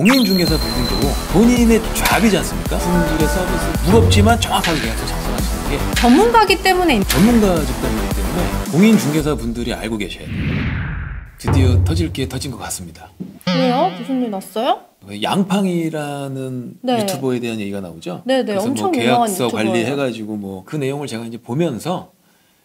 공인중개사 분들도 본인의 잡이지 않습니까? 분들의 서비스 무겁지만 정확하게 계약서 작성하시는 게 전문가기 때문에 전문가 집단이기 때문에 공인중개사 분들이 알고 계셔야 돼요. 드디어 터질 게 터진 것 같습니다. 왜요? 무슨 일 났어요? 양팡이라는 유튜버에 대한 얘기가 나오죠. 네네, 그래서 엄청 뭐 유명한 계약서 유튜버예요. 관리해가지고 뭐 그 내용을 제가 이제 보면서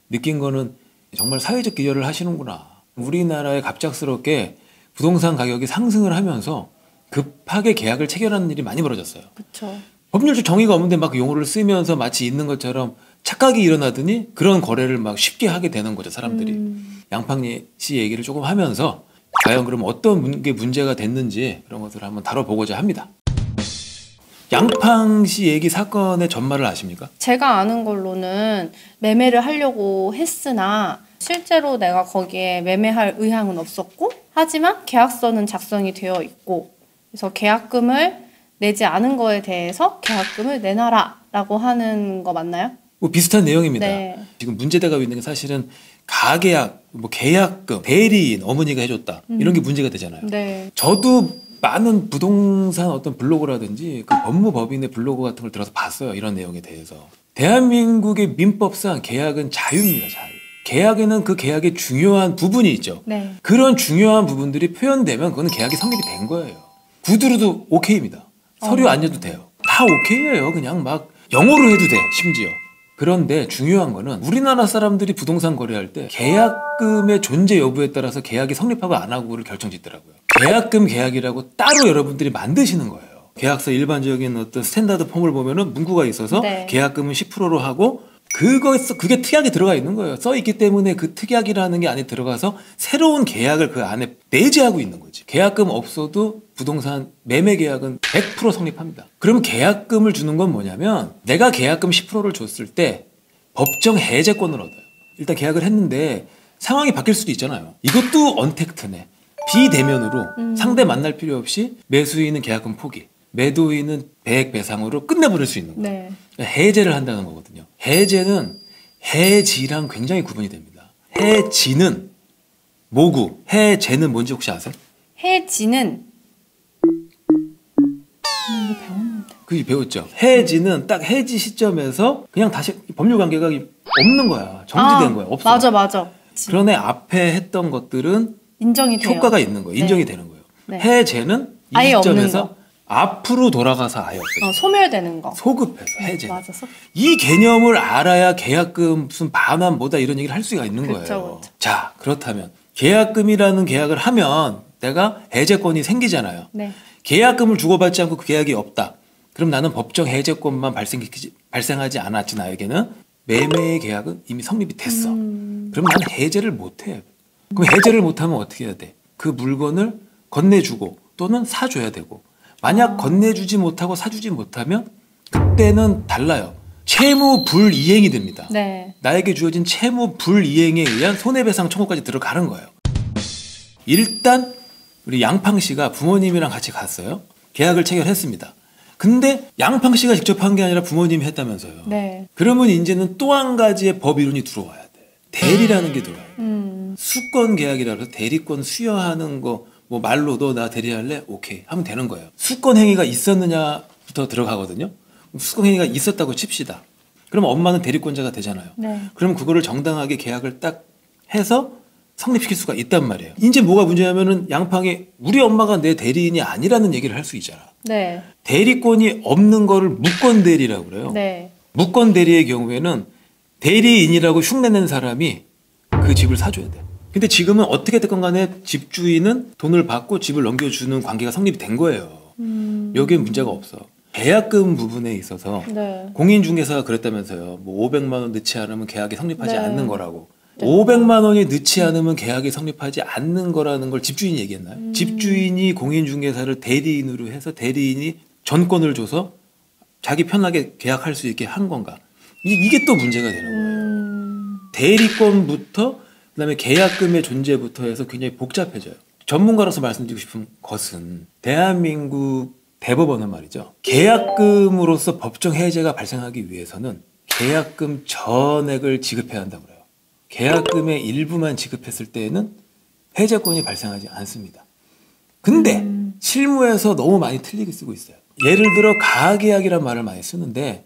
느낀 거는 정말 사회적 기여를 하시는구나. 우리나라에 갑작스럽게 부동산 가격이 상승을 하면서 급하게 계약을 체결하는 일이 많이 벌어졌어요. 그렇죠. 법률적 정의가 없는데 막 용어를 쓰면서 마치 있는 것처럼 착각이 일어나더니 그런 거래를 막 쉽게 하게 되는 거죠, 사람들이. 양팡 씨 얘기를 조금 하면서 과연 그럼 어떤 게 문제가 됐는지 그런 것들을 한번 다뤄보고자 합니다. 양팡 씨 얘기 사건의 전말을 아십니까? 제가 아는 걸로는 매매를 하려고 했으나 실제로 내가 거기에 매매할 의향은 없었고, 하지만 계약서는 작성이 되어 있고, 그래서 계약금을 내지 않은 거에 대해서 계약금을 내놔라 라고 하는 거 맞나요? 뭐 비슷한 내용입니다. 네. 지금 문제되고 있는 게 사실은 가계약, 뭐 계약금, 대리인, 어머니가 해줬다 이런 게 문제가 되잖아요. 네. 저도 많은 부동산 어떤 블로그라든지 그 법무법인의 블로그 같은 걸 들어서 봤어요. 이런 내용에 대해서. 대한민국의 민법상 계약은 자유입니다. 자유. 계약에는 그 계약의 중요한 부분이 있죠. 네. 그런 중요한 부분들이 표현되면 그거는 계약이 성립이 된 거예요. 구두로도 오케이입니다. 서류 안 내도 돼요. 다 오케이예요. 그냥 막 영어로 해도 돼, 심지어. 그런데 중요한 거는 우리나라 사람들이 부동산 거래할 때 계약금의 존재 여부에 따라서 계약이 성립하고 안 하고를 결정짓더라고요. 계약금 계약이라고 따로 여러분들이 만드시는 거예요. 계약서 일반적인 어떤 스탠다드 폼을 보면은 문구가 있어서 네. 계약금은 10%로 하고 그게 특약이 들어가 있는 거예요. 써 있기 때문에 그 특약이라는 게 안에 들어가서 새로운 계약을 그 안에 내재하고 있는 거지. 계약금 없어도 부동산 매매 계약은 100% 성립합니다. 그럼 계약금을 주는 건 뭐냐면 내가 계약금 10%를 줬을 때 법정 해제권을 얻어요. 일단 계약을 했는데 상황이 바뀔 수도 있잖아요. 이것도 언택트네. 비대면으로 상대 만날 필요 없이 매수인은 계약금 포기, 매도인은 배액 배상으로 끝내버릴 수 있는 거예요. 네. 해제를 한다는 거거든요. 해제는 해지랑 굉장히 구분이 됩니다. 해지는 뭐고 해제는 뭔지 혹시 아세요? 해지는 이거 배웠는데. 그 배웠죠. 해지는 딱 해지 시점에서 그냥 다시 법률 관계가 없는 거야. 정지된 거야. 없어. 맞아. 그러네 앞에 했던 것들은 인정이 돼요. 효과가 있는 거예요. 인정이 네. 되는 거예요. 네. 해제는 이 아예 없는 시점에서 거. 앞으로 돌아가서 아예 없어요. 소멸되는 거. 소급해서 해제. 맞아. 이 개념을 알아야 계약금 무슨 반환 뭐다 이런 얘기를 할 수가 있는 거예요. 그쵸. 자, 그렇다면 계약금이라는 계약을 하면 내가 해제권이 생기잖아요. 네. 계약금을 주고받지 않고 그 계약이 없다. 그럼 나는 법정 해제권만 발생하지 않았지 나에게는 매매의 계약은 이미 성립이 됐어. 그럼 나는 해제를 못해. 그럼 해제를 못하면 어떻게 해야 돼? 그 물건을 건네주고 또는 사줘야 되고 만약 건네주지 못하고 사주지 못하면 그때는 달라요. 채무 불이행이 됩니다. 네. 나에게 주어진 채무 불이행에 의한 손해배상 청구까지 들어가는 거예요. 일단 우리 양팡 씨가 부모님이랑 같이 갔어요. 계약을 체결했습니다. 근데 양팡 씨가 직접 한 게 아니라 부모님이 했다면서요. 네. 그러면 이제는 또 한 가지의 법 이론이 들어와야 돼. 대리라는 게 들어와요. 수권 계약이라 해서 대리권 수여하는 거 뭐 말로 너 나 대리할래? 오케이 하면 되는 거예요. 수권 행위가 있었느냐부터 들어가거든요. 수권 행위가 있었다고 칩시다. 그럼 엄마는 대리권자가 되잖아요. 네. 그럼 그거를 정당하게 계약을 딱 해서 성립시킬 수가 있단 말이에요. 이제 뭐가 문제냐면은 양팡이 우리 엄마가 내 대리인이 아니라는 얘기를 할 수 있잖아. 네. 대리권이 없는 거를 무권 대리라고 그래요. 네. 무권 대리의 경우에는 대리인이라고 흉내낸 사람이 그 집을 사줘야 돼. 근데 지금은 어떻게 됐건 간에 집주인은 돈을 받고 집을 넘겨주는 관계가 성립이 된 거예요. 여기엔 문제가 없어. 계약금 부분에 있어서 네. 공인중개사가 그랬다면서요. 뭐 500만 원 넣지 않으면 계약이 성립하지 네. 않는 거라고. 500만 원이 넣지 않으면 계약이 성립하지 않는 거라는 걸 집주인이 얘기했나요? 집주인이 공인중개사를 대리인으로 해서 대리인이 전권을 줘서 자기 편하게 계약할 수 있게 한 건가? 이게 또 문제가 되는 거예요. 대리권부터 그다음에 계약금의 존재부터 해서 굉장히 복잡해져요. 전문가로서 말씀드리고 싶은 것은 대한민국 대법원은 말이죠. 계약금으로서 법정 해제가 발생하기 위해서는 계약금 전액을 지급해야 한다고 그래요. 계약금의 일부만 지급했을 때에는 해제권이 발생하지 않습니다. 근데 실무에서 너무 많이 틀리게 쓰고 있어요. 예를 들어 가계약이라는 말을 많이 쓰는데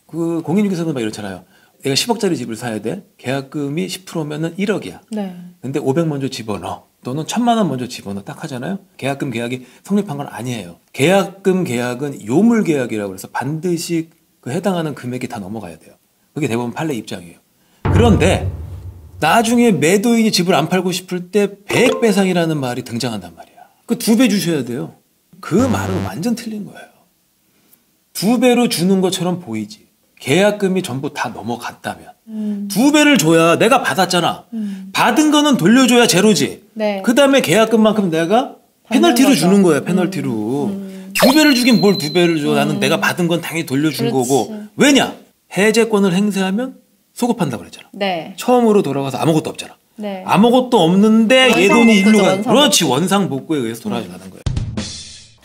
그 공인중개사도 막 이렇잖아요. 내가 10억짜리 집을 사야 돼. 계약금이 10%면은 1억이야. 네. 근데 500 먼저 집어넣어. 또는 1,000만 원 먼저 집어넣어. 딱 하잖아요. 계약금 계약이 성립한 건 아니에요. 계약금 계약은 요물 계약이라고 해서 반드시 그 해당하는 금액이 다 넘어가야 돼요. 그게 대부분 판례 입장이에요. 그런데 나중에 매도인이 집을 안 팔고 싶을 때 배액배상이라는 말이 등장한단 말이야. 그 2배 주셔야 돼요. 그 말은 완전 틀린 거예요. 2배로 주는 것처럼 보이지. 계약금이 전부 다 넘어갔다면 2배를 줘야 내가 받았잖아. 받은 거는 돌려줘야 제로지. 네. 그 다음에 계약금만큼 내가 페널티로 거죠. 주는 거야. 페널티로. 2배를 주긴 뭘 2배를 줘. 나는 내가 받은 건 당연히 돌려준 그렇지. 거고. 왜냐? 해제권을 행사하면 소급한다고 그랬잖아. 네. 처음으로 돌아가서 아무것도 없잖아. 네. 아무것도 없는데 얘 원상 돈이 일로 복구죠, 가. 원상 그렇지. 원상 복구에 의해서 돌아가는 거야.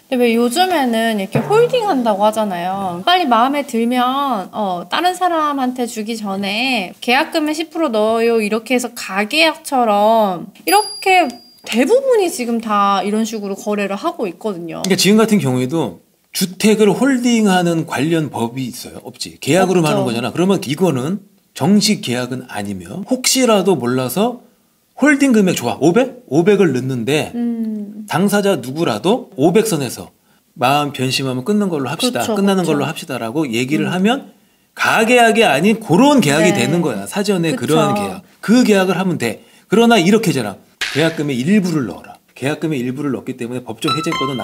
근데 왜 요즘에는 이렇게 홀딩 한다고 하잖아요. 빨리 마음에 들면 다른 사람한테 주기 전에 계약금에 10% 넣어요. 이렇게 해서 가계약처럼 이렇게 대부분이 지금 다 이런 식으로 거래를 하고 있거든요. 그러니까 지금 같은 경우에도 주택을 홀딩하는 관련 법이 있어요? 없지. 계약으로 없죠. 하는 거잖아. 그러면 이거는 정식 계약은 아니며 혹시라도 몰라서 홀딩 금액 좋아. 500? 500을 넣는데 당사자 누구라도 500선에서 마음 변심하면 끊는 걸로 합시다. 그렇죠, 끝나는 그렇죠. 걸로 합시다라고 얘기를 하면 가계약이 아닌 그런 계약이 네. 되는 거야. 사전에 그쵸. 그러한 계약. 그 계약을 하면 돼. 그러나 이렇게잖아. 계약금의 일부를 넣어라. 계약금의 일부를 넣기 때문에 법정 해제권은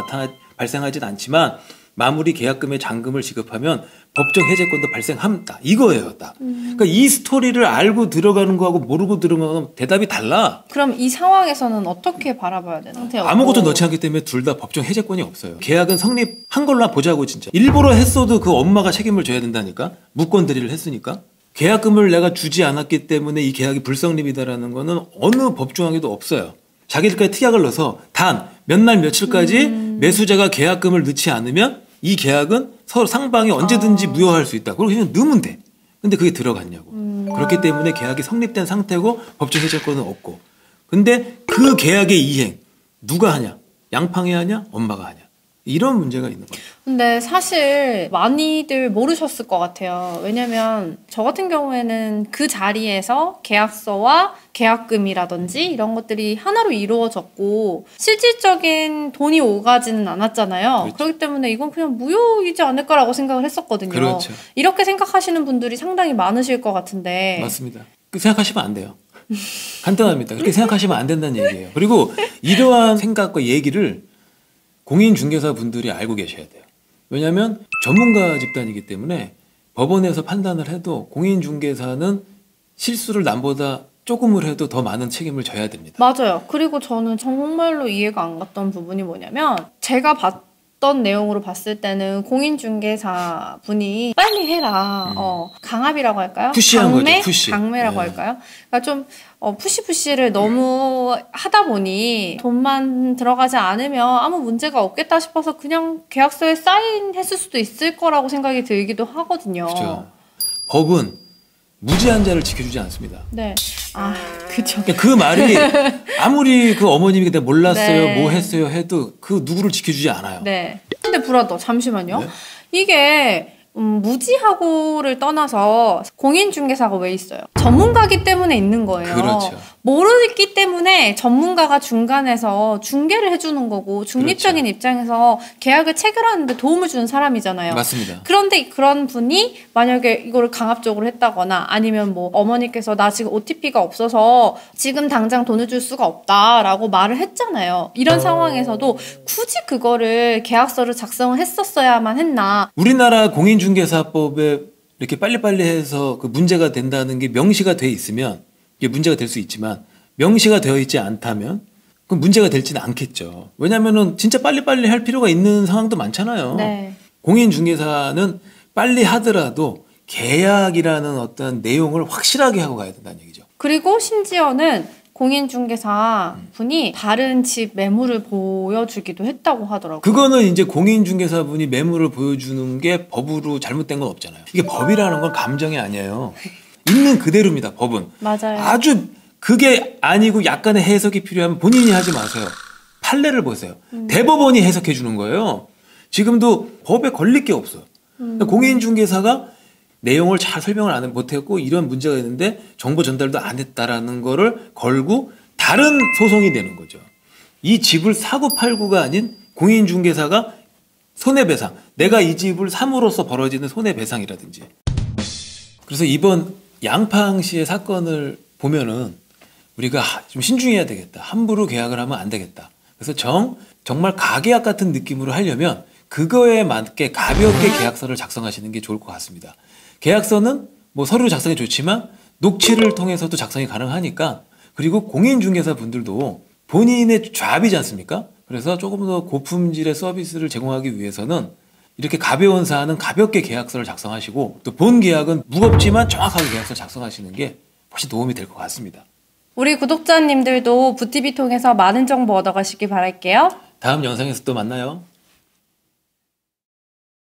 발생하진 않지만 마무리 계약금의 잔금을 지급하면 법정 해제권도 발생한다. 이거예요, 딱. 그러니까 이 스토리를 알고 들어가는 거하고 모르고 들어가는 건 대답이 달라. 그럼 이 상황에서는 어떻게 바라봐야 되나? 아무것도 넣지 않기 때문에 둘 다 법정 해제권이 없어요. 계약은 성립한 걸로 보자고 진짜. 일부러 했어도 그 엄마가 책임을 져야 된다니까. 무권 대리를 했으니까. 계약금을 내가 주지 않았기 때문에 이 계약이 불성립이다라는 거는 어느 법조항에도 없어요. 자기들까지 특약을 넣어서 단 몇 날 며칠까지 매수자가 계약금을 넣지 않으면 이 계약은 서로 상방이 언제든지 무효할 수 있다. 그렇게 그냥 넣으면 돼. 근데 그게 들어갔냐고. 그렇기 때문에 계약이 성립된 상태고 법정 해제권은 없고. 근데 그 계약의 이행 누가 하냐? 양팡이 하냐? 엄마가 하냐? 이런 문제가 있는 거예요. 근데 사실 많이들 모르셨을 것 같아요. 왜냐면 저 같은 경우에는 그 자리에서 계약서와 계약금이라든지 이런 것들이 하나로 이루어졌고 실질적인 돈이 오가지는 않았잖아요. 그렇죠. 그렇기 때문에 이건 그냥 무효이지 않을까라고 생각을 했었거든요. 그렇죠. 이렇게 생각하시는 분들이 상당히 많으실 것 같은데 맞습니다. 그 생각하시면 안 돼요. 간단합니다. 그렇게 생각하시면 안 된다는 얘기예요. 그리고 이러한 생각과 얘기를 공인중개사 분들이 알고 계셔야 돼요. 왜냐하면 전문가 집단이기 때문에 법원에서 판단을 해도 공인중개사는 실수를 남보다 조금을 해도 더 많은 책임을 져야 됩니다. 맞아요. 그리고 저는 정말로 이해가 안 갔던 부분이 뭐냐면 제가 봤던 내용으로 봤을 때는 공인중개사 분이 빨리 해라. 강압이라고 할까요? 푸시한 강매? 거죠. 푸시. 강매라고 네. 할까요? 그러니까 좀 푸시푸시를 너무 하다 보니 돈만 들어가지 않으면 아무 문제가 없겠다 싶어서 그냥 계약서에 사인했을 수도 있을 거라고 생각이 들기도 하거든요. 그렇죠. 법은 무죄한자를 지켜주지 않습니다. 네. 아, 그쵸. 그러니까 그 말이 아무리 그 어머님이 그때 몰랐어요, 네. 뭐 했어요 해도 그 누구를 지켜주지 않아요. 네. 근데 브라더 잠시만요. 네? 이게 무지하고를 떠나서 공인중개사가 왜 있어요? 전문가기 때문에 있는 거예요. 그렇죠. 모르기 때문에 전문가가 중간에서 중개를 해주는 거고 중립적인 그렇죠. 입장에서 계약을 체결하는데 도움을 주는 사람이잖아요. 맞습니다. 그런데 그런 분이 만약에 이거를 강압적으로 했다거나 아니면 뭐 어머니께서 나 지금 OTP가 없어서 지금 당장 돈을 줄 수가 없다라고 말을 했잖아요. 이런 상황에서도 굳이 그거를 계약서를 작성을 했었어야만 했나. 우리나라 공인중개사법에 이렇게 빨리빨리 해서 그 문제가 된다는 게 명시가 돼 있으면 이게 문제가 될 수 있지만 명시가 되어 있지 않다면 그럼 문제가 될지는 않겠죠. 왜냐면은 진짜 빨리빨리 할 필요가 있는 상황도 많잖아요. 네. 공인중개사는 빨리 하더라도 계약이라는 어떤 내용을 확실하게 하고 가야 된다는 얘기죠. 그리고 심지어는 공인중개사 분이 다른 집 매물을 보여주기도 했다고 하더라고요. 그거는 이제 공인중개사분이 매물을 보여주는 게 법으로 잘못된 건 없잖아요. 이게 법이라는 건 감정이 아니에요. 있는 그대로입니다. 법은. 맞아요. 아주 그게 아니고 약간의 해석이 필요하면 본인이 하지 마세요. 판례를 보세요. 대법원이 해석해 주는 거예요. 지금도 법에 걸릴 게 없어요. 공인중개사가 내용을 잘 설명을 못했고 이런 문제가 있는데 정보 전달도 안 했다라는 거를 걸고 다른 소송이 되는 거죠. 이 집을 사고 팔고가 아닌 공인중개사가 손해배상, 내가 이 집을 삼으로써 벌어지는 손해배상이라든지. 그래서 이번 양팡시의 사건을 보면은 우리가 좀 신중해야 되겠다. 함부로 계약을 하면 안 되겠다. 그래서 정말 가계약 같은 느낌으로 하려면 그거에 맞게 가볍게 계약서를 작성하시는 게 좋을 것 같습니다. 계약서는 뭐 서류 작성이 좋지만 녹취를 통해서도 작성이 가능하니까, 그리고 공인중개사 분들도 본인의 잡이지 않습니까? 그래서 조금 더 고품질의 서비스를 제공하기 위해서는 이렇게 가벼운 사안은 가볍게 계약서를 작성하시고 또 본 계약은 무겁지만 정확하게 계약서 작성하시는 게 훨씬 도움이 될 것 같습니다. 우리 구독자님들도 부티비 통해서 많은 정보 얻어가시길 바랄게요. 다음 영상에서 또 만나요.